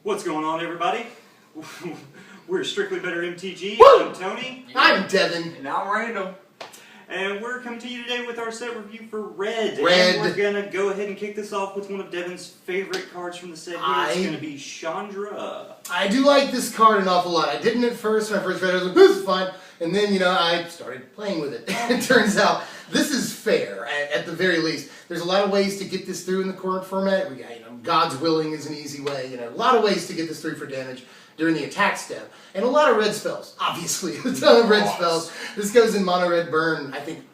What's going on, everybody? We're Strictly Better MTG. Woo! I'm Tony. I'm Devin. And I'm Randall. And we're coming to you today with our set review for Red. Red. And we're going to go ahead and kick this off with one of Devin's favorite cards from the set here. It's going to be Chandra. I do like this card an awful lot. I didn't at first. When I first read it, I was like, this is fine. And then, I started playing with it. It turns out this is fair, at the very least. There's a lot of ways to get this through in the current format. We got, God's Willing is an easy way. A lot of ways to get this through for damage during the attack step. And a lot of red spells, obviously. A ton of red spells. This goes in mono red burn, I think,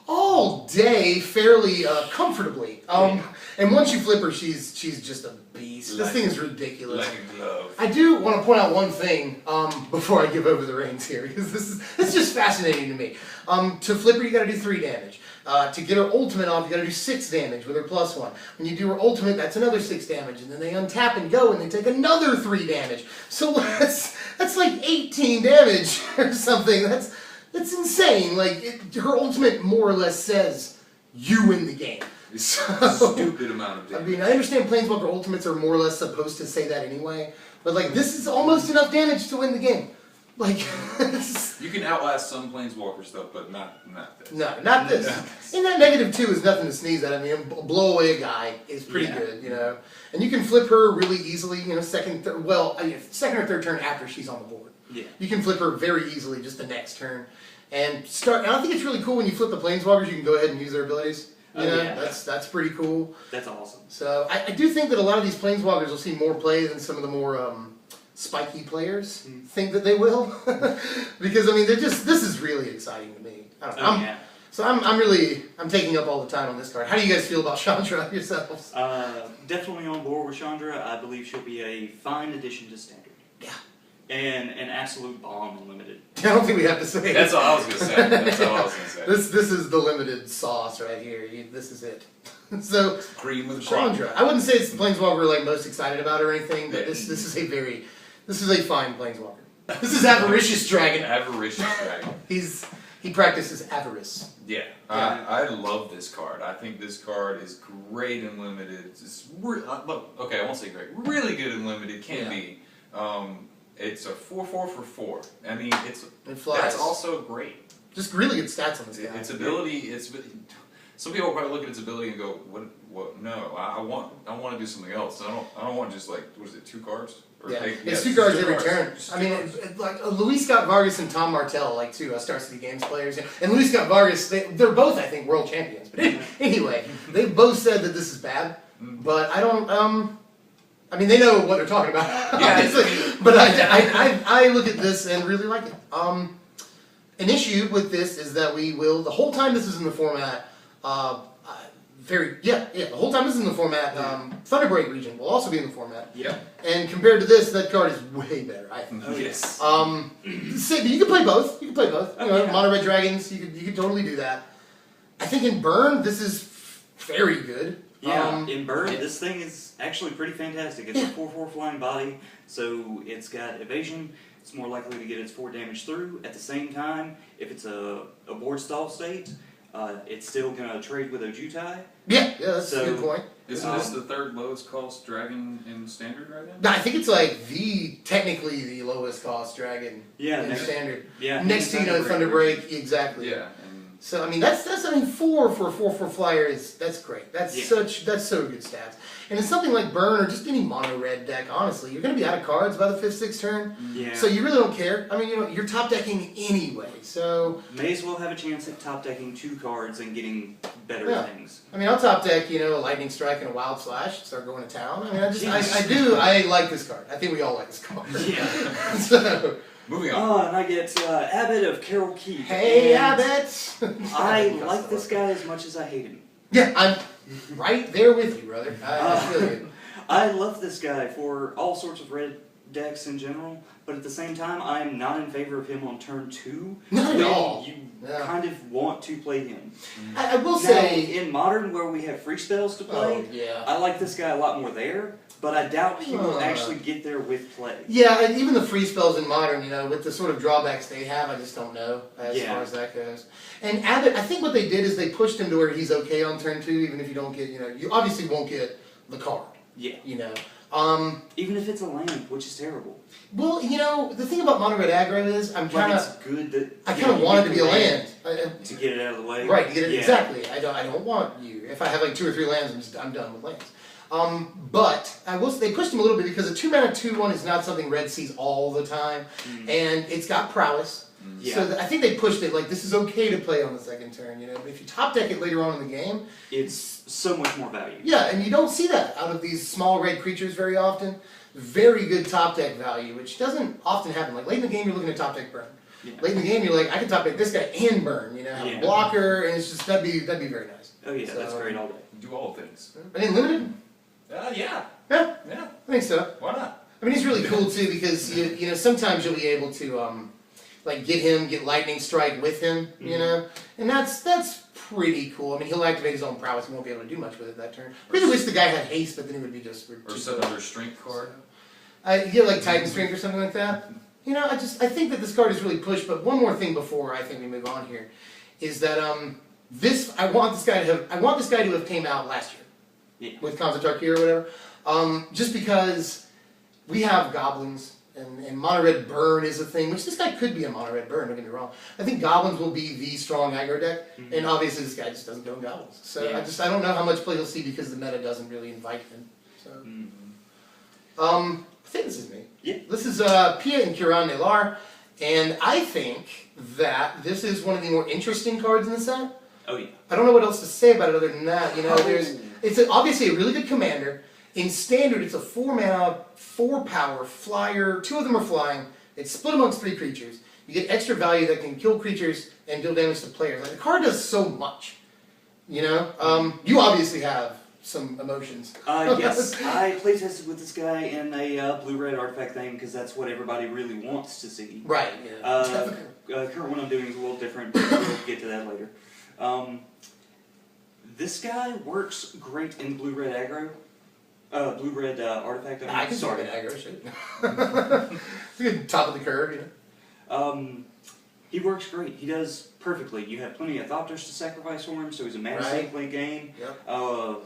all day fairly comfortably. And once you flip her, she's just a beast. This thing is ridiculous. Like a glove. I do want to point out one thing before I give over the reins here, because it's just fascinating to me. To flip her, you got to do 3 damage. To get her ultimate off, you got to do 6 damage with her +1. When you do her ultimate, that's another 6 damage, and then they untap and go, and they take another 3 damage. So that's like 18 damage or something. That's insane. Like her ultimate more or less says you win the game. It's a stupid amount of damage. I understand Planeswalker ultimates are more or less supposed to say that anyway, but this is almost enough damage to win the game. You can outlast some Planeswalker stuff, but not this. No, not this. And that -2 is nothing to sneeze at. Blow away a guy is pretty good, And you can flip her really easily, second or third turn after she's on the board. Yeah. You can flip her very easily just the next turn. And I think it's really cool when you flip the Planeswalkers, you can go ahead and use their abilities. That's pretty cool. That's awesome. So I do think that a lot of these Planeswalkers will see more play than some of the more spiky players think that they will. Because this is really exciting to me. I don't know. So I'm taking up all the time on this card. How do you guys feel about Chandra yourselves? Definitely on board with Chandra. I believe she'll be a fine addition to Standard. Yeah. And an absolute bomb in Limited. I don't think we have to say. That's all I was going to say. That's all I was going to say. This is the Limited sauce right here. This is it. So Cream with Chandra. I wouldn't say it's the Planeswalker we're most excited about or anything, but this is a fine Planeswalker. This is Avaricious Dragon. Avaricious Dragon. He practices avarice. Yeah. I love this card. I think this card is great in Limited. Okay, I won't say great. Really good in Limited. Can be. It's a 4/4 for 4. It flies. That's also great. Just really good stats on this guy. Its ability, some people probably look at its ability and go, "What? No, I want to do something else. I don't want just what is it, 2 cards? It's 2 cards every turn. Like Luis Scott Vargas and Tom Martell, 2 Star City Games players, and Luis Scott Vargas, they're both, I think, world champions. But anyway, they both said that this is bad, but I don't. They know what they're talking about, obviously. But I look at this and really like it. An issue with this is that the whole time this is in the format, the whole time this is in the format, Thunderbreak region will also be in the format. Yeah. And compared to this, that card is way better, I think. Yes. You can play both. Mono Red Dragons, you could totally do that. I think in Burn, this is very good. Yeah, in Burn, this thing is actually pretty fantastic. It's a 4/4 flying body, so it's got evasion. It's more likely to get its 4 damage through. At the same time, if it's a board stall state, it's still going to trade with Ojutai. Yeah, that's a good point. Isn't this the 3rd lowest cost dragon in Standard right now? I think it's technically the lowest cost dragon in Standard. Yeah. Next to Thunderbreak, exactly. Yeah. So that's 4 for a 4/4 flyer that's great. That's so good stats. And it's something like Burn or just any mono red deck, honestly, you're gonna be out of cards by the 5th, 6th turn. Yeah. So you really don't care. You're top decking anyway, so may as well have a chance at top decking 2 cards and getting better things. I'll top deck, a Lightning Strike and a Wild Slash, start going to town. I like this card. I think we all like this card. Yeah. So moving on. And I get Abbott of Carol Keith. Hey, Abbott! I like this guy as much as I hate him. Yeah, I'm right there with you, brother. I feel you. I love this guy for all sorts of red decks in general, but at the same time, I am not in favor of him on turn 2. Not at all. You kind of want to play him. I will say, in Modern, where we have free spells to play, I like this guy a lot more there, but I doubt he will actually get there with play. Yeah, and even the free spells in Modern, with the sort of drawbacks they have, I just don't know as far as that goes. And Abbott, I think what they did is they pushed him to where he's okay on turn 2, even if you don't get, you obviously won't get the card. Yeah. Even if it's a land, which is terrible. Well, you know, the thing about mono red aggro is I'm kind It's of. good that I kind of want it to be a land. to get it out of the way. Right, to get it, Yeah. exactly. I don't want you. If I have like 2 or 3 lands, I'm done with lands. But I will say they pushed him a little bit because a 2-mana 2/1 is not something Red sees all the time, and it's got prowess. Yeah. So I think they pushed it like this is okay to play on the second turn, you know. But if you top deck it later on in the game, It's so much more value. yeah, and you don't see that out of these small red creatures very often. Very good top deck value, which doesn't often happen. Like late in the game, you're looking at top deck burn. Yeah. Late in the game, you're like, I can top deck this guy and burn. You know, have a Yeah. blocker, and it's just that'd be very nice. Oh yeah, So, that's great all day. Do all things. And then limited, Yeah. yeah, Yeah. I think so. Why not? I mean, he's really cool too because you know sometimes you'll be able to like get lightning strike with him, you know, and that's pretty cool. I mean, he'll activate his own prowess. He won't be able to do much with it that turn. Really wish the guy had haste, but then it would be just Or some other strength card. Yeah, like Titan Strength or something like that. You know, I think that this card is really pushed. But one more thing before I think we move on here is that I want this guy to have came out last year with Khans of Tarkir or whatever. Just because we have goblins and mono red burn is a thing, which this guy could be a mono red burn. Don't get me wrong. I think goblins will be the strong aggro deck, and obviously this guy just doesn't go in goblins. So I don't know how much play he'll see because the meta doesn't really invite him. So. I think this is me. Yeah. This is Pia and Kiran Nelar, and I think that this is one of the more interesting cards in the set. Oh yeah. I don't know what else to say about it other than that. You know, it's obviously a really good commander. In standard, it's a 4-mana, 4-power flyer. 2 of them are flying. It's split amongst 3 creatures. You get extra value that can kill creatures and deal damage to players. Like the card does so much. You know, you obviously have some emotions. Yes, I playtested with this guy in a blue-red artifact thing because that's what everybody really wants to see. Right. Yeah. Current one I'm doing is a little different. We'll get to that later. This guy works great in blue-red aggro. Blue-red artifact. I can sorry. get aggro shit. Good top of the curve, you know. He works great. He does perfectly. You have plenty of Thopters to sacrifice for him, so he's a mana sink late game. Yep.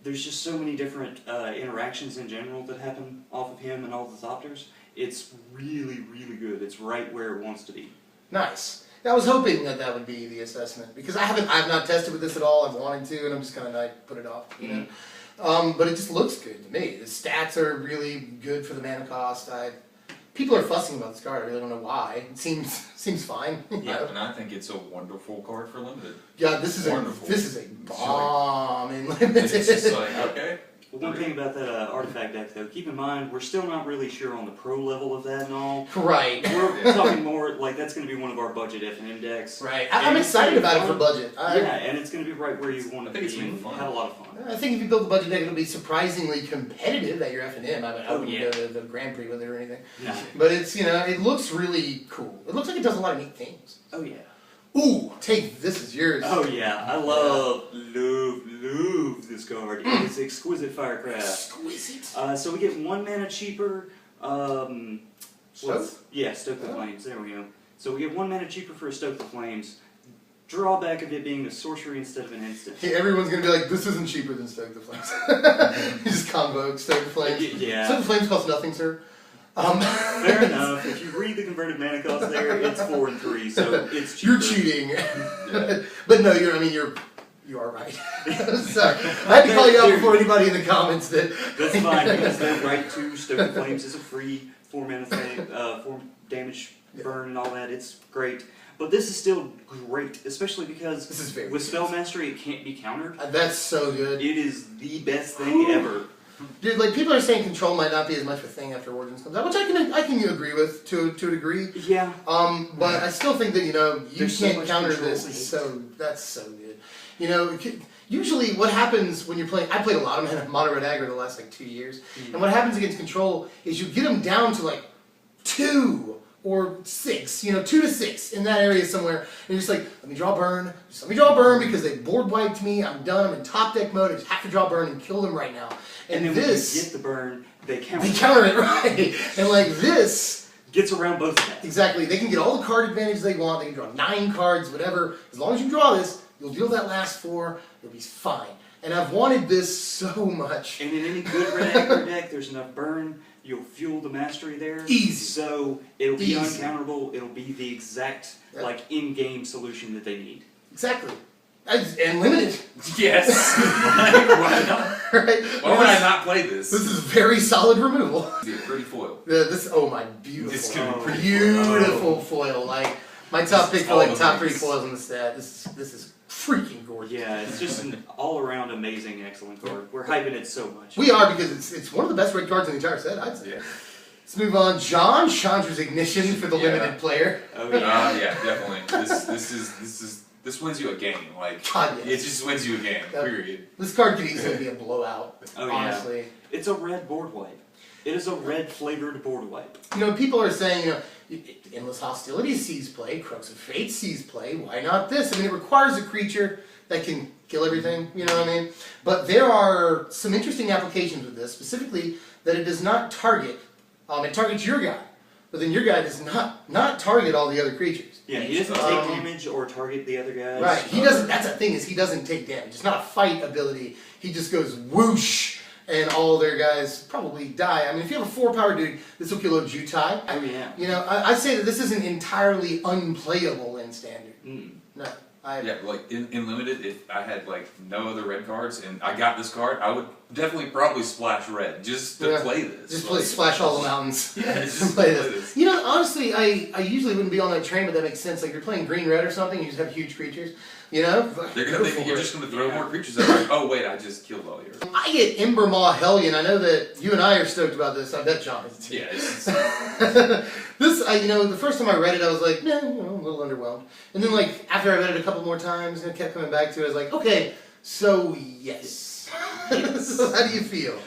There's just so many different interactions in general that happen off of him and all the Thopters. It's really, really good. It's right where it wants to be. Nice. I was hoping that would be the assessment because I've not tested with this at all. I've wanted to, and I'm just kind of like put it off, you know. But it just looks good to me. The stats are really good for the mana cost. People are fussing about this card. I really don't know why. It seems fine. Yeah, and I think it's a wonderful card for limited. Yeah, this is wonderful. This is a bomb in limited. It's just like, okay. Well, one thing about that artifact deck, though, keep in mind, we're still not really sure on the pro level of that and all. Right. We're talking more, like, that's going to be one of our budget F&M decks. Right. I'm excited about it for budget. Yeah, and it's going to be right where you want to be. It's been fun. Had a lot of fun. I think if you build the budget deck, it'll be surprisingly competitive at your F&M. I wouldn't go to the Grand Prix with it or anything. No. But it's, you know, it looks really cool. It looks like it does a lot of neat things. Oh, yeah. Ooh, take this is yours. Oh, yeah. I love this card. It's exquisite firecraft. Exquisite. So we get 1 mana cheaper. Stoke? Yeah, Stoke the Flames. There we go. So we get 1 mana cheaper for a Stoke the Flames. Drawback of it being a sorcery instead of an instant. Yeah, everyone's gonna be like, this isn't cheaper than Stoke the Flames. You just convoke Stoke the Flames. Yeah. Stoke the Flames cost nothing, sir. Fair enough. If you read the converted mana cost there, it's 4 and 3, so it's cheaper. You're cheating. But no, you are right. Sorry. I had to call you out before anybody in the comments that. That's fine, because then right to Stoke the Flames is a free 4 mana thing, 4 damage burn and all that. It's great. But this is still great, especially because This is very with Spell Mastery it can't be countered. That's so good. It is the best thing ever. Dude, like people are saying control might not be as much of a thing after Origins comes out, which I can agree with to a degree. Yeah. But I still think that you There's so can't much counter control this. hate. That's so good. You know, usually what happens when you're playing, I played a lot of mono red aggro the last like 2 years, and what happens against control is you get them down to like 2 or 6, 2 to 6 in that area somewhere, and you're just like, let me draw burn, because they board wiped me, I'm done, I'm in top deck mode, I just have to draw burn and kill them right now. And then when you get the burn, they counter. They counter it, right. And like this gets around both of that. Exactly. They can get all the card advantage they want, they can draw 9 cards, whatever. As long as you draw this, you'll deal that last 4, you'll be fine. And I've wanted this so much. And in any good red aggro deck, there's enough burn. You'll fuel the mastery there. Easy. So it'll be Easy. uncounterable. It'll be the exact like in-game solution that they need. Exactly. And limited. Yes. Why not? Right? Why would I not play this? This is very solid removal. It's a pretty foil. Oh my, beautiful. It's gonna be pretty beautiful foil. Like, my top pick for all like the top 3 things. foils in the stat. This is freaking gorgeous. Yeah, it's just an all-around amazing, excellent card. We're hyping it so much. We are, because it's one of the best red cards in the entire set, I'd say. Yeah. Let's move on. John, Chandra's Ignition for the Yeah. limited player. Oh yeah. Yeah, definitely. This wins you a game. Like, God, yes. it just wins you a game. Yep. Period. This card could easily be a blowout, Oh, yeah. honestly. It's a red board wipe. It is a red flavored board wipe. You know, people are saying, you know, Endless Hostility sees play, Crux of Fate sees play, why not this? I mean, it requires a creature that can kill everything, you know what I mean? But there are some interesting applications with this, specifically that it does not target, it targets your guy, but then your guy does not target all the other creatures. Yeah, he doesn't take damage or target the other guys. Right, he doesn't, that's the thing, is he doesn't take damage. It's not a fight ability, he just goes whoosh, and all their guys probably die. I mean, if you have a 4-power dude, this will kill a Jutai. Oh yeah. You know, I say that this isn't entirely unplayable in Standard. No. Yeah, like in limited, if I had like no other red cards and I got this card, I would definitely probably splash red just to play this. Just play Splash All the Mountains. Yeah, just play this. You know, honestly, I usually wouldn't be on that train, but that makes sense. Like, you're playing green-red or something, you just have huge creatures. You know? They're gonna think you're just gonna throw more creatures at like, oh wait, I just killed all yours. I get Ember Maw Hellion. I know that you and I are stoked about this. I bet John is too. Yeah, it's You know, the first time I read it, I was like, nah, you know, a little underwhelmed. And then, like, after I read it a couple more times and I kept coming back to it, I was like, okay, so yes. So how do you feel?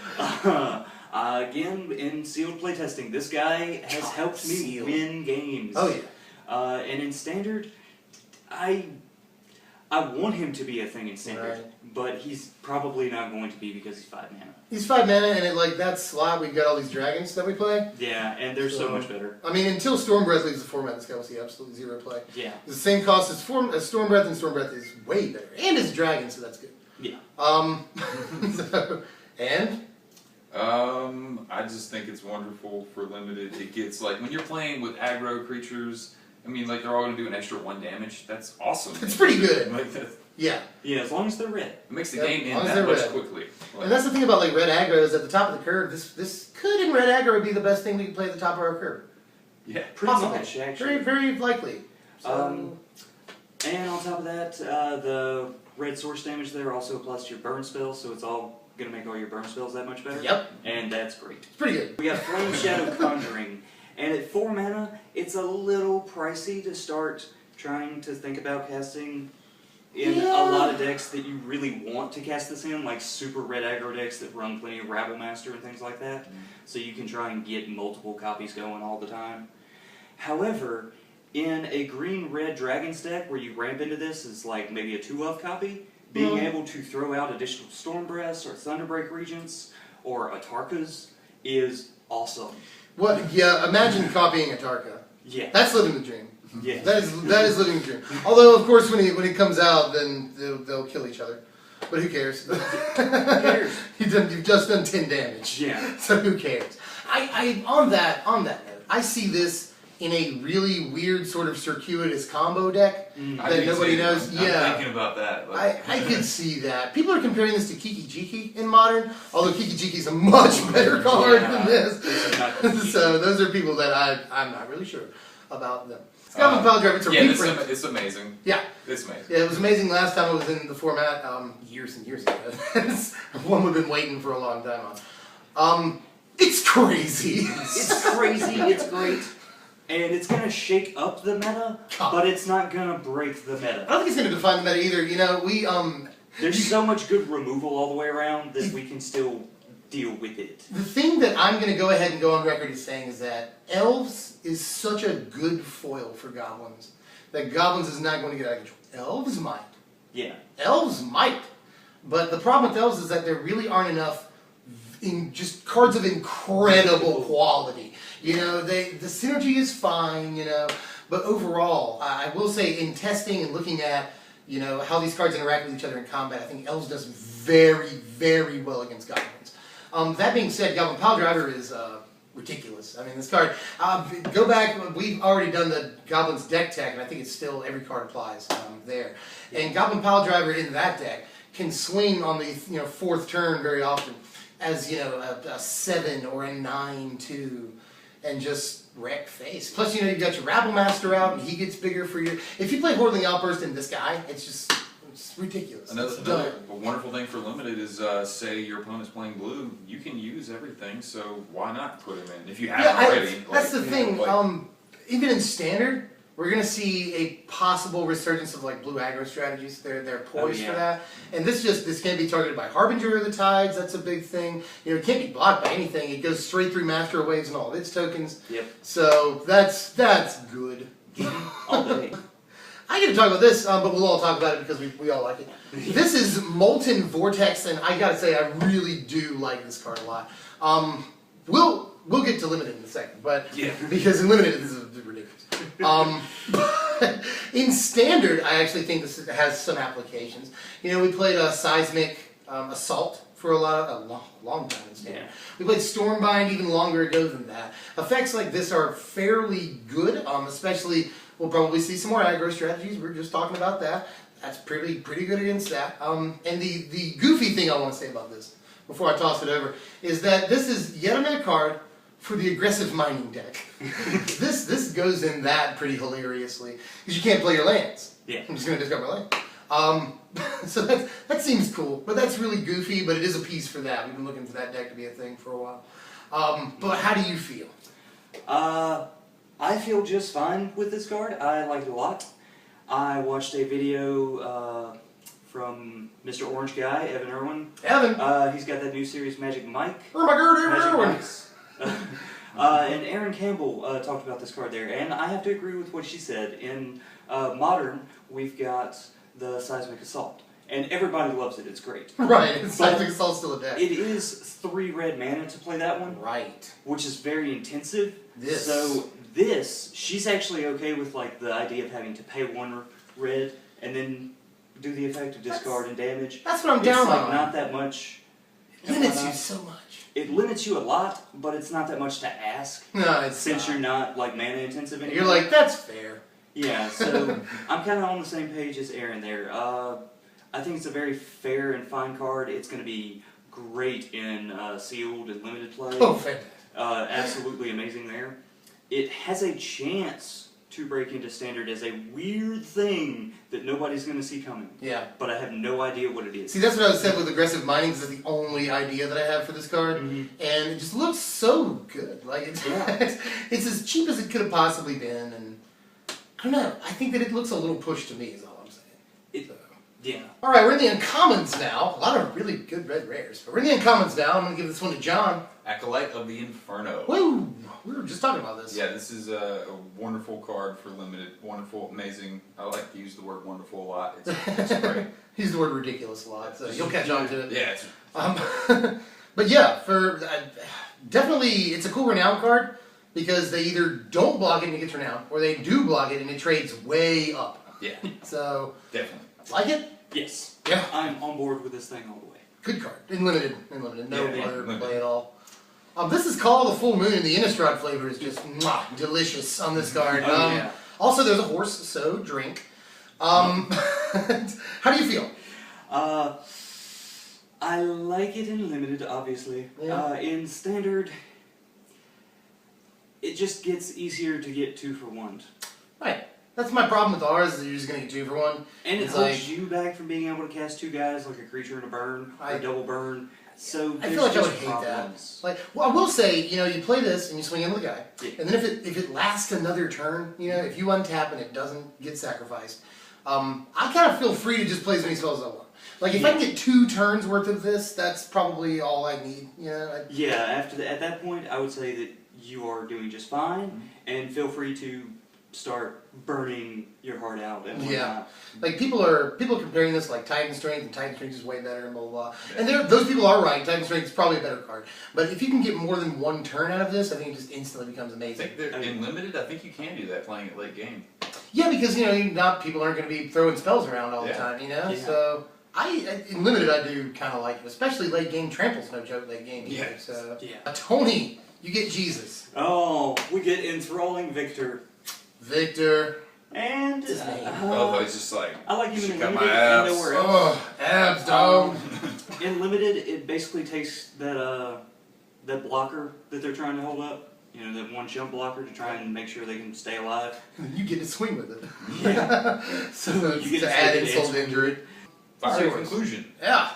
Again, in sealed playtesting, this guy has helped me sealed. win games. Oh yeah. And in Standard, I want him to be a thing in Standard, Right. but he's probably not going to be because he's 5 mana. He's 5 mana, and at like that slot, we've got all these dragons that we play. Yeah, and they're so much better. I mean, until Stormbreath leaves the format, this guy will see absolutely zero play. Yeah. It's the same cost as Stormbreath, and Stormbreath is way better. And it's a dragon, so that's good. Yeah. And? I just think it's wonderful for limited. It gets like when you're playing with aggro creatures. I mean, like they're all gonna do an extra 1 damage. That's awesome. It's pretty good. Like that. Yeah. Yeah, as long as they're red. It makes the Yep, game as end long as that they're much red. quickly. Like, And that's the thing about like red aggro is at the top of the curve. This could in red aggro be the best thing we can play at the top of our curve. yeah. Pretty Possible. much, actually. Very likely. So, And on top of that, the red source damage there also applies to your burn spells, so it's all going to make all your burn spells that much better. Yep. And that's great. it's pretty good. We got Flame Shadow Conjuring, and at 4 mana, it's a little pricey to start trying to think about casting in a lot of decks that you really want to cast this in, like super red aggro decks that run plenty of Rabble Master and things like that, so you can try and get multiple copies going all the time. However, in a green-red Dragons deck where you ramp into this as like maybe a 2-of copy, being able to throw out additional Stormbreaths or Thunderbreak Regents or Atarkas is awesome. What? Yeah. Imagine copying Atarka. Yeah. That's living the dream. Yeah. That is living the dream. Although, of course, when it comes out, then they'll kill each other. But who cares? Who cares? You've just done 10 damage. Yeah. So who cares? On that note, I see this in a really weird sort of circuitous combo deck I that do nobody too. knows. I'm Yeah. thinking about that. Like, I could see that. People are comparing this to Kiki Jiki in Modern, although Kiki Jiki is a much better card than this. So those are people that I'm not really sure about them. Goblin Pile Driver, it's a reprint. it's amazing. Yeah. It's amazing. Yeah, it was amazing last time it was in the format, years and years ago. It's one we've been waiting for a long time on. It's crazy. It's crazy, it's great, and it's going to shake up the meta, but it's not going to break the I meta. don't think it's going to define the meta either. You know, There's so much good removal all the way around that we can still deal with it. the thing that I'm going to go ahead and go on record as saying is that Elves is such a good foil for Goblins that Goblins is not going to get out of control. Elves might. Yeah. Elves might. But the problem with Elves is that there really aren't enough just cards of incredible quality. You know, the synergy is fine, you know, but overall, I will say in testing and looking at, you know, how these cards interact with each other in combat, I think Elves does very, very well against goblins. That being said, Goblin Pile Driver is ridiculous. I mean, this card, go back, we've already done the Goblin's deck tech, and I think it's still, every card applies there. And Goblin Pile Driver in that deck can swing on the 4th turn very often as a 7 or a 9-2 and just wreck face. Plus, you've got your Rabble Master out, and he gets bigger for you. If you play Hordeling Outburst in this guy, it's ridiculous. Another wonderful thing for limited is, say your opponent's playing blue, you can use everything, so why not put him in if you haven't already? That's the thing. Even in standard, we're going to see a possible resurgence of blue aggro strategies. They're poised for that. And this can't be targeted by Harbinger of the Tides. That's a big thing. It can't be blocked by anything. It goes straight through Master of Waves and all of its tokens. Yep. So that's good. All day. I get to talk about this, but we'll all talk about it because we all like it. This is Molten Vortex, and I gotta say, I really do like this card a lot. We'll get to Limited in a second, but because in Limited this is ridiculous. In Standard, I actually think this has some applications. We played a Seismic Assault for a long time in Standard. Yeah. We played Stormbind even longer ago than that. Effects like this are fairly good, especially. We'll probably see some more aggro strategies. We're just talking about that. That's pretty good against that. And the goofy thing I want to say about this, before I toss it over, is that this is yet another card for the aggressive mining deck. This goes in that pretty hilariously, because you can't play your lands. Yeah. I'm just going to discard my land. So that seems cool, but that's really goofy, but it is a piece for that. We've been looking for that deck to be a thing for a while. But how do you feel? I feel just fine with this card. I like it a lot. I watched a video from Mr. Orange Guy, Evan Irwin. Evan! He's got that new series, Magic Mike. Oh my god, Evan Irwin! And Aaron Campbell talked about this card there, and I have to agree with what she said. In Modern, we've got the Seismic Assault, and everybody loves it. It's great. Right, Seismic Assault's still a deck. It is 3 red mana to play that one. Right. Which is very intensive. This. So she's actually okay with the idea of having to pay 1 red and then do the effect of discard and damage. That's what I'm down on. It's not that much. It limits you so much. It limits you a lot, but it's not that much to ask. No, it's since you're not mana intensive anymore. You're like, that's fair. Yeah, so I'm kind of on the same page as Aaron there. I think it's a very fair and fine card. It's going to be great in sealed and limited play. Oh, fantastic. Absolutely amazing there. It has a chance to break into Standard as a weird thing that nobody's going to see coming. Yeah. But I have no idea what it is. See, that's what I was saying with aggressive mining, because that's the only idea that I have for this card. And it just looks so good. It's as cheap as it could have possibly been. And I don't know. I think that it looks a little pushed to me is all I'm saying. Yeah. Alright, we're in the uncommons now. A lot of really good red rares. But we're in the uncommons now. I'm going to give this one to John. Acolyte of the Inferno. Woo! We were just talking about this. Yeah, this is a wonderful card for limited. Wonderful, amazing. I like to use the word wonderful a lot. It's great. Use the word ridiculous a lot, so you'll catch on to it. Yeah. But yeah, definitely it's a cool renown card, because they either don't block it and it gets renown, or they do block it and it trades way up. Yeah. So definitely. Like it? Yes. Yeah. I'm on board with this thing all the way. Good card. In limited. No other play at all. This is called the Full Moon, and the Innistrad flavor is just delicious on this card. Also, there's a horse, so drink. How do you feel? I like it in limited, obviously. Yeah. In standard, it just gets easier to get 2 for 1. Right. That's my problem with ours, is you're just going to get 2 for 1. And it holds you back from being able to cast 2 guys, like a creature and a burn, or a double burn. So I feel like I would hate that. I will say, you play this and you swing into the guy, and then if it lasts another turn, if you untap and it doesn't get sacrificed, I kind of feel free to just play as many spells as I want. If I can get 2 turns worth of this, that's probably all I need. At that point, I would say that you are doing just fine, and feel free to start burning your heart out and whatnot. People are comparing this Titan Strength, and Titan Strength is way better and blah blah blah. And those people are right. Titan Strength is probably a better card. But if you can get more than 1 turn out of this, I think it just instantly becomes amazing. In limited, I think you can do that playing it late game. Yeah, because people aren't going to be throwing spells around all the time. So In limited, I do kind of like it, especially late game. Trample's no joke late game. Yeah. So, Yeah. Tony, you get Jesus. Oh, we get enthralling Victor. Victor. And His name. He's just like, I like him in check out limited my and abs. nowhere else. Oh, abs, dog. In limited, it basically takes that blocker that they're trying to hold up. You know, that one jump blocker to try and make sure they can stay alive. You get to swing with it. Yeah. So You get to to add swing insult to injury. Fiery Yours. conclusion. Yeah.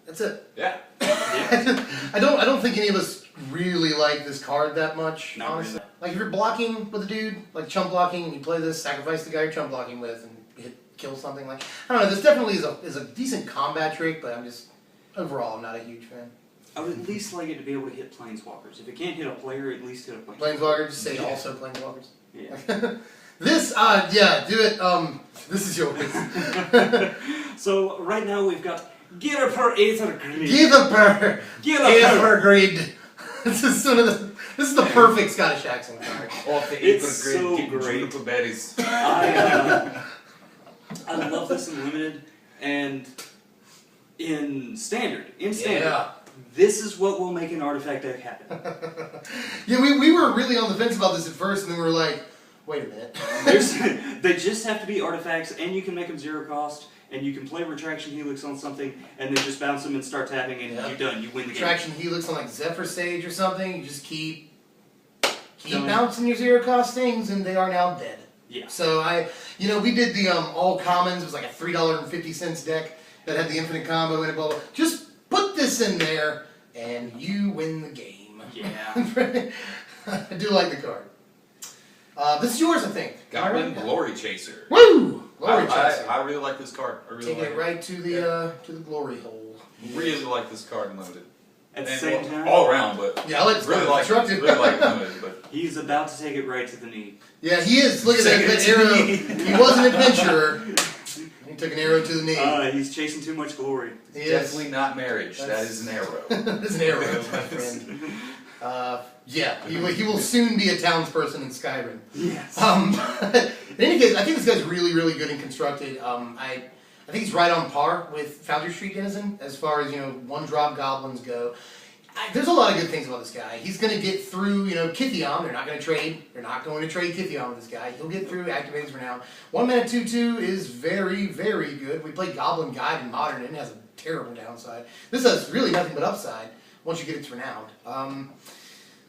That's it. Yeah. I don't think any of us really like this card that much, Not honestly. really. Like if you're blocking with a dude, like chump blocking, and you play this, sacrifice the guy you're chump blocking with, and kill something like. I don't know. This definitely is a decent combat trick, but overall I'm not a huge fan. I would at least like it to be able to hit planeswalkers. If it can't hit a player, at least hit a planeswalker. Planeswalker, just say also planeswalkers. Yeah. This, do it. This is yours. So right now we've got Gear per Aether Grid. Gither Gither. Grid. This is the perfect Scottish accent card. Off the It's apron grid, so getting great. juniper berries. I love this in limited and in standard. Yeah. This is what will make an artifact deck happen. Yeah, we were really on the fence about this at first, and then we were like, wait a minute. They just have to be artifacts, and you can make them 0 cost, and you can play Retraction Helix on something, and then just bounce them and start tapping, and Yeah. you're done. You win the Traction Helix on like Zephyr Sage or something, you just keep Done. bouncing your 0 cost things, and they are now dead. game. Yeah. So we did the all commons. It was like a $3.50 deck that had the infinite combo in it. Blah, blah. Just put this in there, and you win the game. Yeah. I do like the card. This is yours, I think. Goblin Alright. Glory Chaser. Woo! Glory Chaser. I really like this card. I really Taking like it right to the glory hole. Really like this card in limited. At the And same time, all around, but Yeah, I like this really card. like Constructed. really like limited, but he's about to take it right to the knee. Yeah, he is. Look at Take that it to arrow. the knee. He was an adventurer. He took an arrow to the knee. He's chasing too much glory. He is. definitely not marriage. That That's- is an arrow. That's an arrow, my friend. He will soon be a townsperson in Skyrim. Yes. In any case, I think this guy's really, really good and constructed. I think he's right on par with Foundry Street Denizen as far as, one-drop goblins go. There's a lot of good things about this guy. He's going to get through, Kithion. They're not going to trade. They're not going to trade Kithion with this guy. He'll get through Activated Renown. 1 mana 2/2 is very, very good. We played Goblin Guide in Modern, and it has a terrible downside. This has really nothing but upside once you get its Renowned.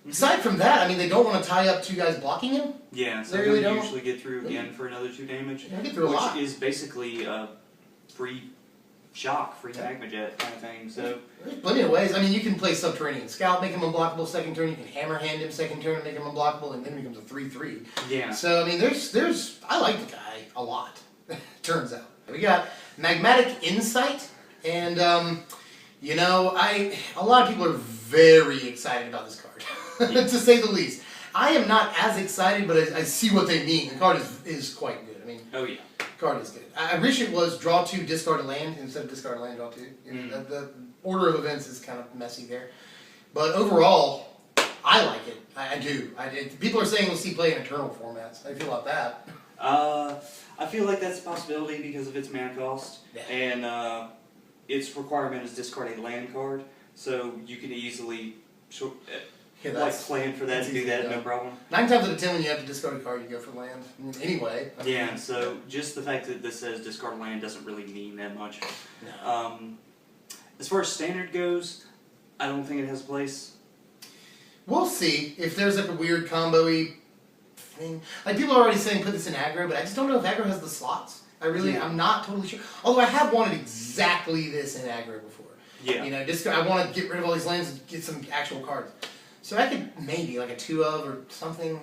Aside from that, they don't want to tie up 2 guys blocking him. Yeah, so They he'll really don't. usually get through again for another 2 damage. He'll get through a which lot. is basically free shock, free magma jet kind of thing. So There's plenty of ways. You can play Subterranean Scout, make him unblockable second turn. You can Hammer Hand him second turn, make him unblockable, and then he becomes a 3/3. yeah. So there's I like the guy a lot. Turns out we got Magmatic Insight, and a lot of people are very excited about this card, to say the least. I am not as excited, but I see what they mean. The card is quite good. Oh yeah. Card is good. I wish it was draw 2, discard a land instead of discard a land, draw 2. The order of events is kind of messy there, but overall, I like it. I do. People are saying we'll see play in Eternal formats. How do you feel about that? I feel like that's a possibility because of its mana cost, Yeah. and its requirement is discard a land card, so you can easily plan for that that's and do easy that, to no do. problem. 9 times out of 10 when you have to discard a card, you go for land. Anyway. Yeah, so just the fact that this says discard land doesn't really mean that much. No. As far as standard goes, I don't think it has a place. We'll see if there's like a weird combo-y thing. Like people are already saying put this in aggro, but I just don't know if aggro has the slots. I'm not totally sure. Although I have wanted exactly this in aggro before. Yeah. I want to get rid of all these lands and get some actual cards. So I could maybe like a 2 of or something.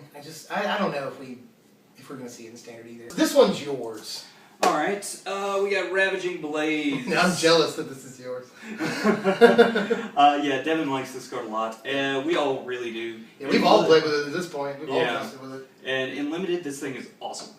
I don't know if we're gonna see it in standard either. This one's yours. Alright, we got Ravaging Blaze. I'm jealous that this is yours. Yeah, Devin likes this card a lot. We all really do. Yeah, we've all played with it at this point. We've all Yeah. tested with it. And in Limited, this thing is awesome.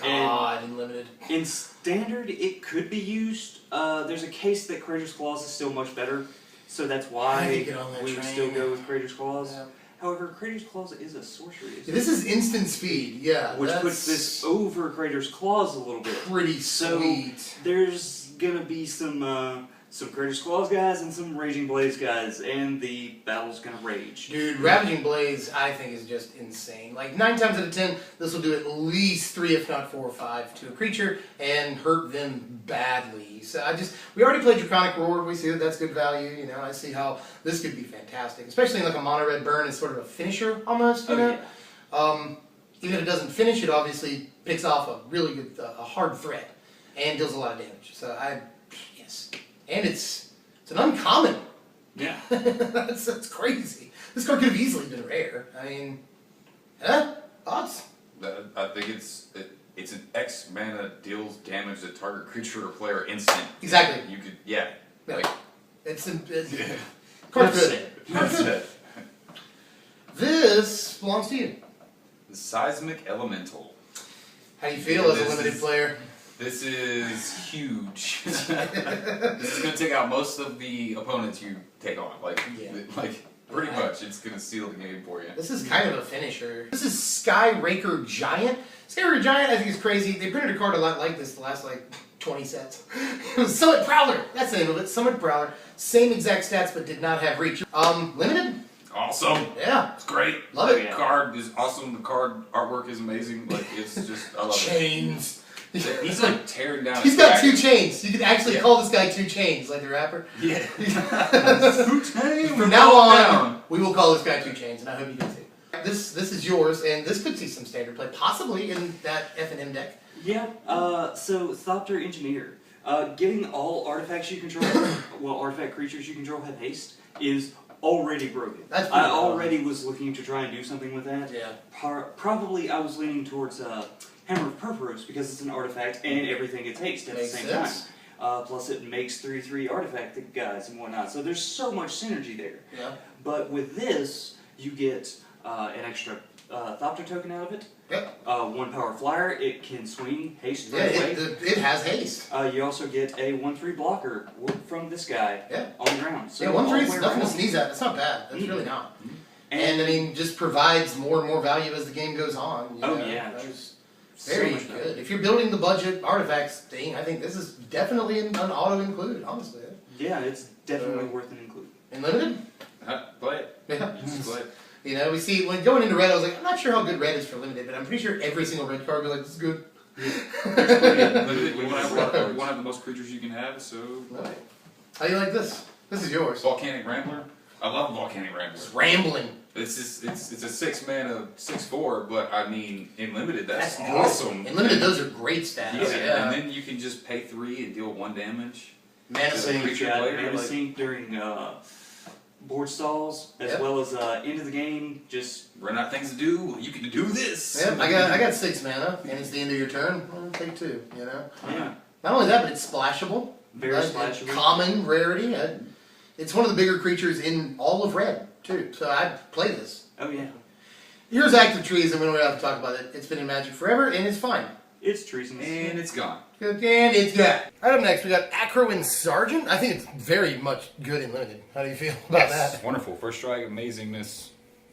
God, in limited. In Standard, it could be used. There's a case that Creator's Claws is still much better, so that's I why could get on that we would train. still go with Creator's Claws. Yeah. However, Creator's Claws is a sorcery, Yeah, this is instant speed, yeah. which that's puts this over Creator's Claws a little bit. pretty So sweet. there's gonna be some Courageous Claws guys and some Raging Blaze guys, and the battle's gonna rage. Dude, Ravaging Blaze, I think, is just insane. Like, 9 times out of 10, this will do at least 3, if not 4 or 5 to a creature, and hurt them badly. So we already played Draconic Roar, we see that that's good value, you know, I see how this could be fantastic. Especially in like a mono red burn as sort of a finisher, almost, you know? Yeah. Even if it doesn't finish, it obviously picks off a really good, a hard threat, and deals a lot of damage. So yes. And it's an uncommon. Yeah. that's crazy. This card could have easily been rare. I mean, thoughts? I think it's an X mana deals damage to target creature or player instant. Exactly. You could, Like, it's card good. That's it. This belongs to you. The Seismic Elemental. How do you feel as a limited player? This is huge. This is going to take out most of the opponents you take on. Like pretty much, it's going to seal the game for you. This is kind of a finisher. This is Skyraker Giant. Skyraker Giant, I think, is crazy. They printed a card a lot like this the last, 20 sets. It was Summit Prowler. That's the name of it. Summit Prowler. Same exact stats, but did not have reach. Limited? Awesome. Yeah. It's great. Love it. The card is awesome. The card artwork is amazing. Like, it's just, I love Chains. He's like tearing down. He's got 2 chains. You could actually call this guy 2 Chains, like the rapper. Yeah. From now on, we will call this guy 2 Chains, and I hope you do too. This is yours, and this could see some standard play, possibly in that F&M deck. Yeah. So Thopter Engineer, giving all artifacts you control, artifact creatures you control have haste, is already broken. That's I already was looking to try and do something with that. Yeah. Probably I was leaning towards Hammer of Purpose because it's an artifact and everything gets haste at the same time. Plus it makes 3/3 artifact guys and whatnot. So there's so much synergy there. Yeah. But with this, you get an extra Thopter token out of it. Yep. 1 power flyer. It can swing haste Yeah, right away. it has haste. You also get a 1/3 blocker from this guy on the ground. So 1/3 is nothing to sneeze at. That's not bad. That's really not. And I mean, just provides more and more value as the game goes on. You know? That's very good. If you're building the budget artifacts thing, I think this is definitely an auto include. Honestly. Yeah, it's definitely worth an include. And limited? Play it. Yeah. Play it. You know, we see when going into red, I was like, I'm not sure how good red is for limited, but I'm pretty sure every single red card will be like, this is good. Limited, you want to have the most creatures you can have, so. Right. How do you like this? This is yours. Volcanic Rambler. I love Volcanic Rambler. It's rambling. It's a 6 mana 6/4, but I mean in limited that's That's awesome. In limited, those are great stats. Yeah, and then you can just pay 3 and deal 1 damage. Mana Sink. You got Mana Sink during board stalls, as well as end of the game. Just run out things to do. You can do this. Yep, I got 6 mana, and it's the end of your turn. I'll take 2. You know. Yeah. Not only that, but it's splashable. Very splashable. Common rarity. It's one of the bigger creatures in all of red too. So I'd play this. Oh yeah. Here's Active Trees, and we don't really have to talk about it. It's been in Magic forever, and it's fine. It's treasonous. And it's gone. And it's good. Right up next, we got Acroin Sergeant. I think it's very much good and limited. How do you feel about that? Wonderful. First strike, amazingness.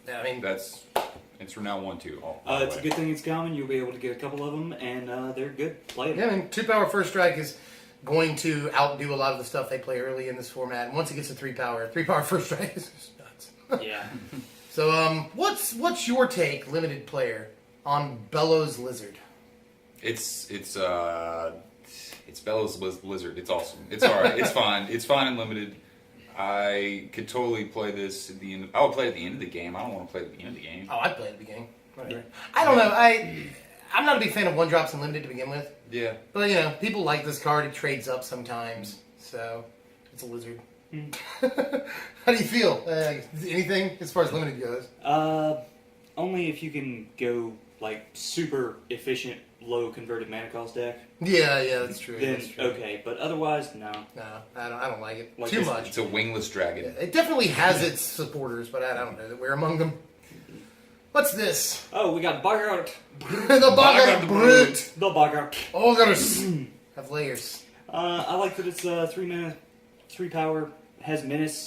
Yeah, I mean, It's now 1/2. It's a good thing it's common. You'll be able to get a couple of them, and they're good. Play them. yeah, I mean, 2-power first strike is going to outdo a lot of the stuff they play early in this format. And once it gets to 3-power first strike is just nuts. Yeah. So, what's your take, limited player, on Bellows Lizard? It's Bellows Blizzard. It's awesome. It's alright. It's fine. It's fine and limited. I could totally play this at the end. I would play it at the end of the game. I don't want to play it at the end of the game. Oh, I'd play it at the beginning. Whatever. I don't know. I'm not a big fan of 1-drops and limited to begin with. Yeah. But, you know, people like this card. It trades up sometimes. So, it's a lizard. How do you feel? Anything as far as limited goes? Only if you can go super efficient, low converted mana cost deck. Yeah, that's true. Then that's true. okay, but otherwise, no. No, I don't like it. Like Too this- much. It's a wingless dragon. It definitely has its supporters, but I don't know that we're among them. What's this? Oh, we got Bogart. The Bogart Brute. The Bogart. Oh, gotta have layers. I like that it's 3 mana, 3 power, has menace.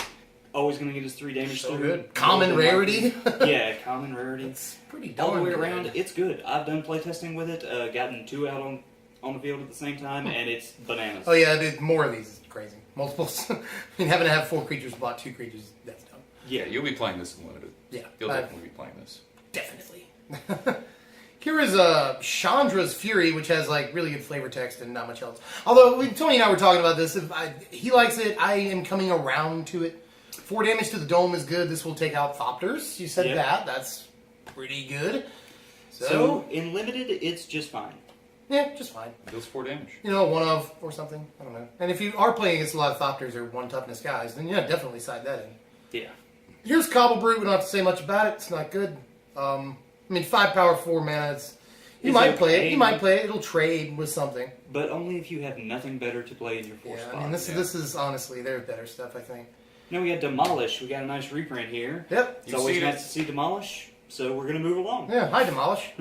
Always going to get us 3 damage So through. good. Common rarity. Yeah, common rarity. It's pretty All darn the way good. around, it's good. I've done playtesting with it, gotten 2 out on on the field at the same time, and it's bananas. Oh yeah, more of these is crazy. Multiples. I mean, having to have 4 creatures block 2 creatures, that's dumb. Yeah, you'll be playing this in limited. Yeah. You'll definitely be playing this. Definitely. Here is Chandra's Fury, which has like really good flavor text and not much else. Although Tony and I were talking about this. He likes it. I am coming around to it. 4 damage to the dome is good. This will take out Thopters. You said that. That's pretty good. So in limited, it's just fine. Yeah, just fine. Deals 4 damage. You know, 1 of or something. I don't know. And if you are playing against a lot of Thopters or 1 toughness guys, then yeah, definitely side that in. Yeah. Here's Cobble Brute. We don't have to say much about it. It's not good. I mean, 5 power, 4 mana. You might play it. You might play it. It'll trade with something. But only if you have nothing better to play in your 4 spot. I mean, this is honestly, there's better stuff, I think. Now we got Demolish. We got a nice reprint here. Yep. It's always nice to see Demolish, so we're going to move along. Yeah, hi Demolish.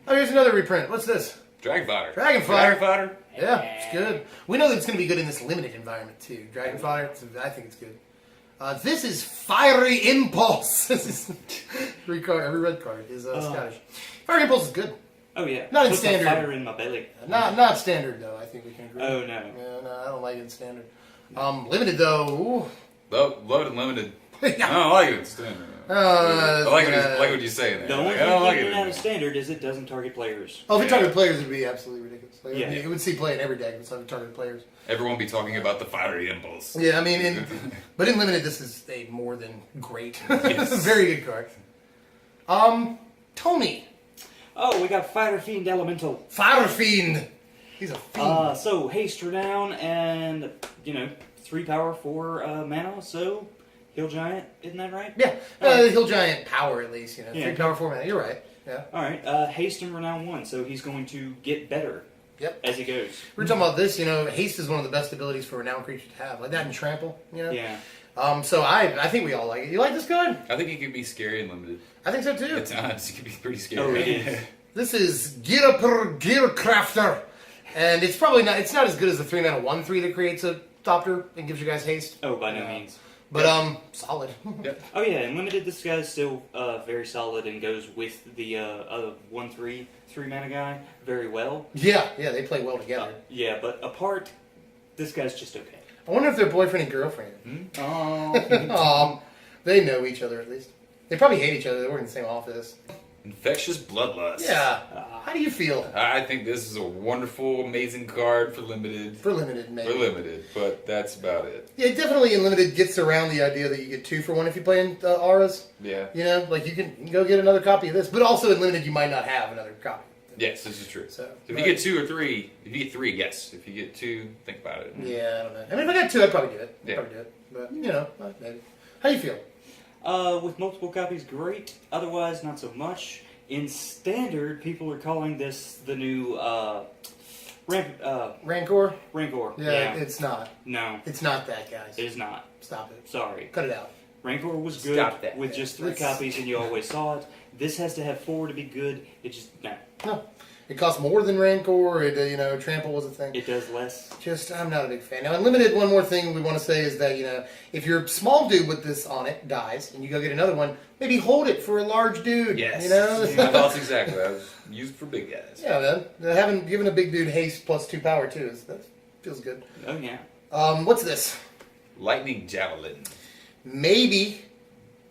Oh, here's another reprint. What's this? Dragon Fodder. Dragon Fodder. Dragon Fodder. Yeah, it's good. We know that it's going to be good in this limited environment, too. Dragon Fodder, I think it's good. This is Fiery Impulse. This is every red card is Scottish. Fiery Impulse is good. Oh yeah. Not in Put standard. The fire in my belly. Not standard though. I think we can agree. Oh no. Yeah, no, I don't like it in standard. Limited though. Loaded and limited. Yeah. I don't like it in standard. I like what you say there. The only I don't like thing it. out of standard is it doesn't target players. Oh, if it targeted players, it would be absolutely ridiculous. Like, Yeah. it would see play in every deck if it targeted players. Everyone be talking about the fiery impulse. Yeah, I mean, but in limited, this is a more than great. Yes. Very good card. Tony. Oh, we got Fire Fiend Elemental. Fire Fiend. He's a fiend. So haste renown and 3 power, 4 mana. So Hill Giant, isn't that right? Yeah, Hill Giant power at least. 3 power, 4 mana. You're right. Yeah. All right. Haste and renown 1, so he's going to get better. Yep. As he goes. We're talking about this. Haste is one of the best abilities for a renowned creature to have, like that and trample. Yeah. So I think we all like it. You like this card? I think it could be scary and limited. I think so too. At times, it could be pretty scary. Oh, it is. This is Gearcrafter, and it's probably not. It's not as good as the 3 mana 1/3 that creates a Thopter and gives you guys haste. Oh, by no means. But solid. Yep. Oh yeah, in limited, this guy's still very solid and goes with the 1/3 3 mana guy very well. Yeah, they play well together. Yeah, but apart, this guy's just okay. I wonder if they're boyfriend and girlfriend. Oh. They know each other at least. They probably hate each other. They work in the same office. Infectious Bloodlust. Yeah. How do you feel? I think this is a wonderful, amazing card for limited. For limited, maybe. For limited, but that's about it. Yeah, definitely in limited gets around the idea that you get 2 for 1 if you play in auras. Yeah. Like you can go get another copy of this, but also in limited you might not have another copy. Yes, this is true. So if you get 2 or 3, if you get 3, yes. If you get 2, think about it. Yeah, I don't know. I mean, if I got 2, I'd probably do it. Yeah. But maybe. How do you feel? With multiple copies, great. Otherwise, not so much. In standard, people are calling this the new Rancor? Rancor. Yeah, it's not. No, It's not that, guys. it is not. Stop it. Sorry. Cut it out. Rancor was good Stop that. with just 3 Let's- copies, and you always saw it. This has to have 4 to be good. It just no. No. It costs more than Rancor. It, Trample was a thing. It does less. I'm not a big fan. Now, in limited, one more thing we want to say is that, if your small dude with this on it dies, and you go get another one, maybe hold it for a large dude. Yes. You My thoughts exactly. I was used for big guys. Yeah, man. Giving a big dude haste plus 2 power, too, that feels good. Oh yeah. What's this? Lightning Javelin. Maybe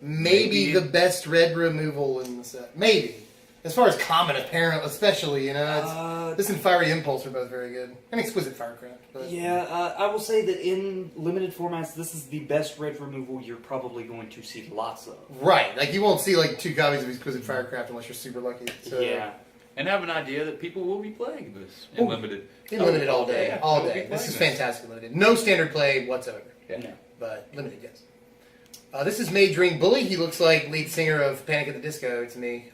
the best red removal in the set. Maybe. As far as common, apparently, especially, this and Fiery Impulse are both very good. And Exquisite Firecraft. But, Yeah, I will say that in limited formats, this is the best red removal you're probably going to see lots of. Right. Like, you won't see, 2 copies of Exquisite Firecraft unless you're super lucky. So, Yeah. And have an idea that people will be playing this in limited. In limited all day. Yeah, All they'll be day. This is playing fantastic limited. No standard play whatsoever. Yeah. No. But limited, yes. This is Mage Ring Bully. He looks like lead singer of Panic at the Disco to me.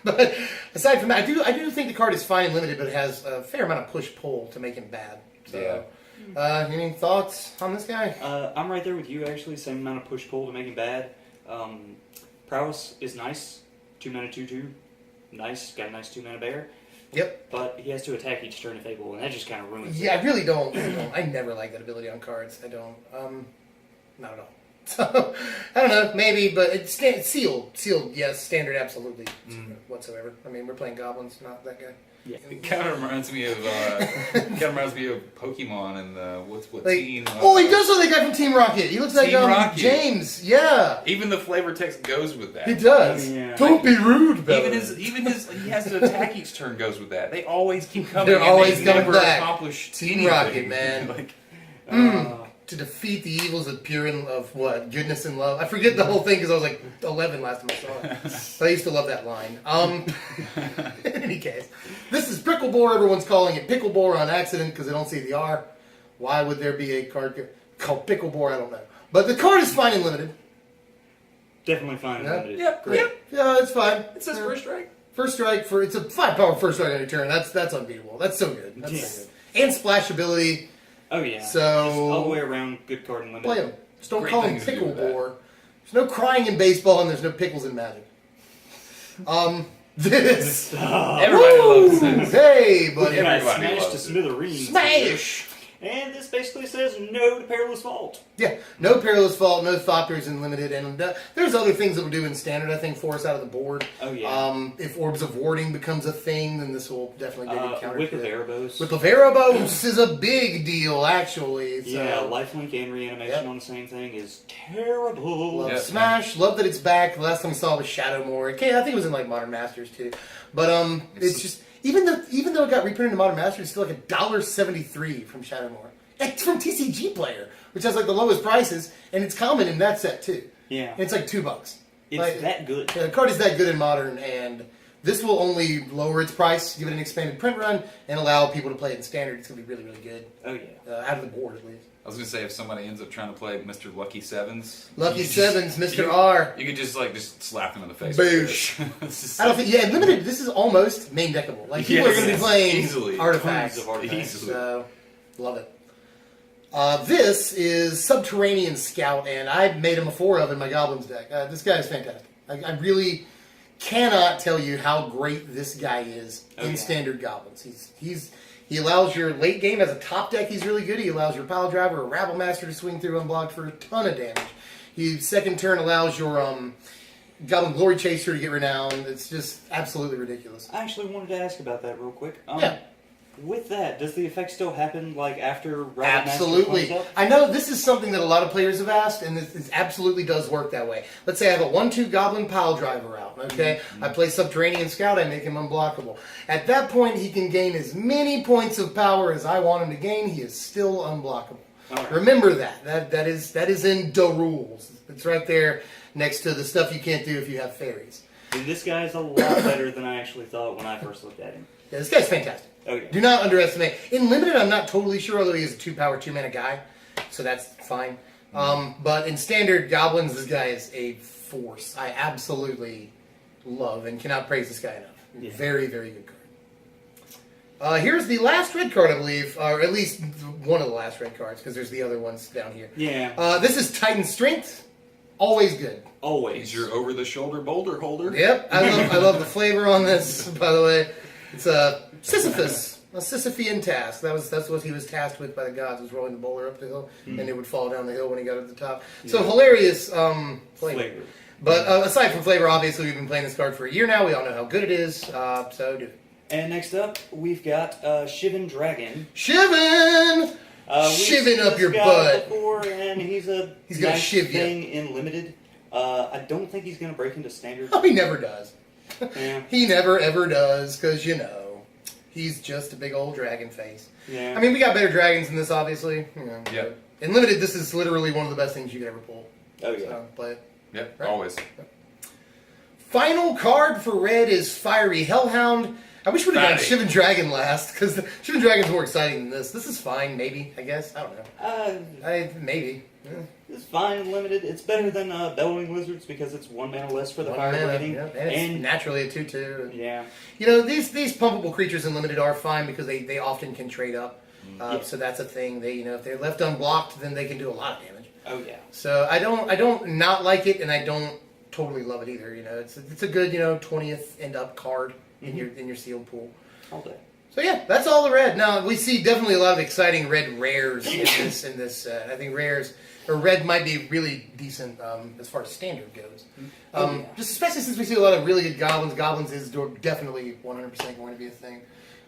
But aside from that, I do think the card is fine and limited, but it has a fair amount of push-pull to make him bad. So, any thoughts on this guy? I'm right there with you, actually. Same amount of push-pull to make him bad. Prowess is nice. 2 mana 2/2. Nice. Got a nice 2 mana bear. Yep. But he has to attack each turn if able, and that just kind of ruins it. Yeah, I really don't. I never like that ability on cards. I don't. Not at all. So, I don't know, maybe, but it's sealed. Sealed, yes. Standard, absolutely. Whatsoever. I mean, we're playing goblins, not that guy. Yeah. It kind of reminds me of Pokemon and what Like, team? oh, he does look like that guy from Team Rocket. He looks like Team Rocket. James. Yeah. Even the flavor text goes with that. He does. Oh, yeah. Don't be rude, Bella. Even his he has to attack each turn goes with that. They always keep coming. They're and always they coming never back. accomplish Team anything. Rocket, man. Like, To defeat the evils of what? Goodness and love. I forget the whole thing because I was like 11 last time I saw it. But I used to love that line. In any case, this is Picklebore. Everyone's calling it Picklebore on accident because they don't see the R. Why would there be a card called Picklebore? I don't know. But the card is fine and limited. Definitely fine. Yeah. Limited. Yep. Great. Yep. Yeah, it's fine. It says first strike. First strike for it's a 5-power first strike on your turn. That's unbeatable. That's so good. That's so good. And splash ability. Oh yeah. So- Just all the way around, good card and limited. Play him. Just don't Great call him things to do with that. Picklebore. There's no crying in baseball and there's no pickles in Magic. This. Everybody loves this. Hey, buddy. Yeah, Everybody smash loves to it. smithereens. Smash! And this basically says no to Perilous Vault. Yeah, no Perilous Fault, no Thopters in Limited, and there's other things that we'll do in Standard, I think, force out of the board. Oh, yeah. If Orbs of Warding becomes a thing, then this will definitely be a good counter Whip to of it. Erebos. Whip of Erebos is a big deal, actually. So. Yeah, lifelink and reanimation Yep. on the same thing is terrible. Love Yep. Smash. Love that it's back. The last time we saw it was Shadowmoor. I think it was in like Modern Masters too. But it's just even though it got reprinted in Modern Masters, it's still like $1.73 from Shadowmoor. It's from TCG Player, which has like the lowest prices, and it's common in that set too. Yeah. And it's like $2. It's Like, that good. yeah, the card is that good in Modern, and this will only lower its price, give it an expanded print run, and allow people to play it in Standard. It's going to be really, really good. Oh, yeah. Out of the board, at least. I was gonna say if somebody ends up trying to play Mr. Lucky Sevens, Lucky you just- Sevens, Mr. you- R. You could just slap them in the face. Boosh. with this. It's just I don't think, Limited, this is almost main deckable. Like, people are going to be Yes, playing easily. artifacts. Tons of artifacts. Easily. So, love it. This is Subterranean Scout, and I made him a 4 of in my Goblins deck. This guy is fantastic. I really cannot tell you how great this guy is in yeah. Standard Goblins. He allows your late game as a top deck. He's really good. He allows your Pile Driver or Rabble Master to swing through unblocked for a ton of damage. He second turn allows your Goblin Glory Chaser to get renowned. It's just absolutely ridiculous. I actually wanted to ask about that real quick. Yeah. With that, does the effect still happen like after Rabble Master Absolutely. comes up? I know this is something that a lot of players have asked, and it absolutely does work that way. Let's say I have a 1-2 Goblin Pile Driver out, okay? I play Subterranean Scout, I make him unblockable. At that point, he can gain as many points of power as I want him to gain. He is still unblockable. All right. Remember that. That is in the rules. It's right there next to the stuff you can't do if you have fairies. And this guy's a lot better than I actually thought when I first looked at him. Yeah, this guy's fantastic. Oh, yeah. Do not underestimate. In Limited, I'm not totally sure, although he is a 2-power, 2-mana guy, so that's fine. But in Standard Goblins, this guy is a force. I absolutely love and cannot praise this guy enough. Yeah. Very, very good card. Here's the last red card, I believe, or at least one of the last red cards, because there's the other ones down here. Yeah. This is Titan Strength. Always good. Always. He's your over-the-shoulder boulder holder. Yep, I love the flavor on this, by the way. It's a Sisyphus, a Sisyphean task. That's what he was tasked with by the gods, was rolling the boulder up the hill, and it would fall down the hill when he got to the top. So hilarious flavor. But aside from flavor, obviously we've been playing this card for a year now. We all know how good it is, so do it. And next up, we've got Shivan Dragon. Shivin! We've Shivin seen up this your guy butt. Before, and he's gonna nice shiv ya. thing in Limited. I don't think he's going to break into Standard. Oh, he never does. Yeah. He never ever does, because, he's just a big old dragon face. Yeah. I mean, we got better dragons than this, obviously. Yep. In Limited, this is literally one of the best things you could ever pull. Oh, yeah. So, play it. Yep. Right. Always. Final card for red is Fiery Hellhound. I wish we'd have got Fatty. Shivan Dragon last, because Shivan Dragon's more exciting than this. This is fine, maybe, I guess. I don't know. Maybe. Yeah. It's fine in Limited. It's better than Bellowing Lizards because it's 1 mana less for the One fire mana, rating. yeah, and it's naturally a 2/2. Yeah. These pumpable creatures in Limited are fine because they often can trade up. So that's a thing. They, if they're left unblocked, then they can do a lot of damage. Oh, yeah. So I don't not like it, and I don't totally love it either. It's a good 20th end up card in your sealed pool. All day. So yeah, that's all the red. Now we see definitely a lot of exciting red rares in this. I think red might be really decent as far as standard goes. Just especially since we see a lot of really good goblins. Goblins is definitely 100% going to be a thing.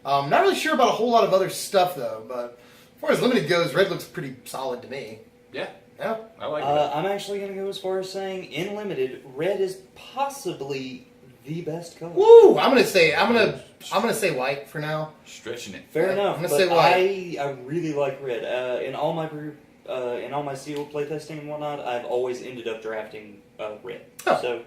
Not really sure about a whole lot of other stuff though, but as far as limited goes, red looks pretty solid to me. Yeah. Yeah. I like red. I'm actually going to go as far as saying, in limited, red is possibly the best color. Woo! I'm gonna say white for now. Stretching it. Fair enough. I'm gonna but say white. I really like red. In all my sealed playtesting and whatnot, I've always ended up drafting red. Huh. So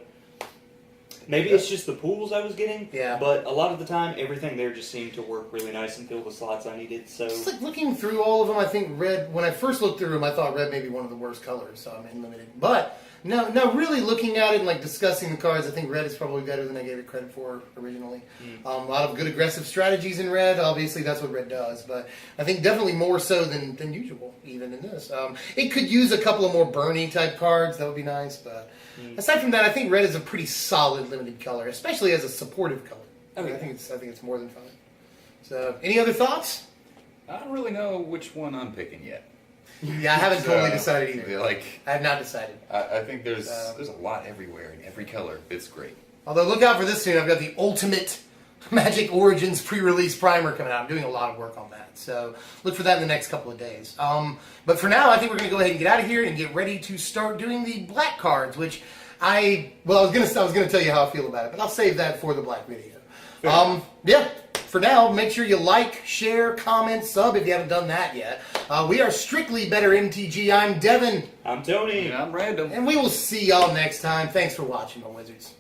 maybe it's just the pools I was getting. Yeah. But a lot of the time, everything there just seemed to work really nice and fill the slots I needed. So Just like looking through all of them, I think red. When I first looked through them, I thought red may be one of the worst colors, so I'm in limited. But now really looking at it and like discussing the cards, I think red is probably better than I gave it credit for originally. A lot of good aggressive strategies in red. Obviously, that's what red does. But I think definitely more so than usual, even in this. It could use a couple of more Bernie type cards. That would be nice. But aside from that, I think red is a pretty solid limited color, especially as a supportive color. Okay. I think it's more than fine. So, any other thoughts? I don't really know which one I'm picking yet. Yeah, I haven't totally decided either. Like, I have not decided. I think there's a lot everywhere in every color. It's great. Although, look out for this soon. I've got the Ultimate Magic Origins pre-release primer coming out. I'm doing a lot of work on that. So, look for that in the next couple of days. But for now, I think we're going to go ahead and get out of here and get ready to start doing the black cards, which I was going to tell you how I feel about it, but I'll save that for the black video. Yeah. For now, make sure you like, share, comment, sub if you haven't done that yet. We are Strictly Better MTG. I'm Devin. I'm Tony. And I'm random. And we will see y'all next time. Thanks for watching, my wizards.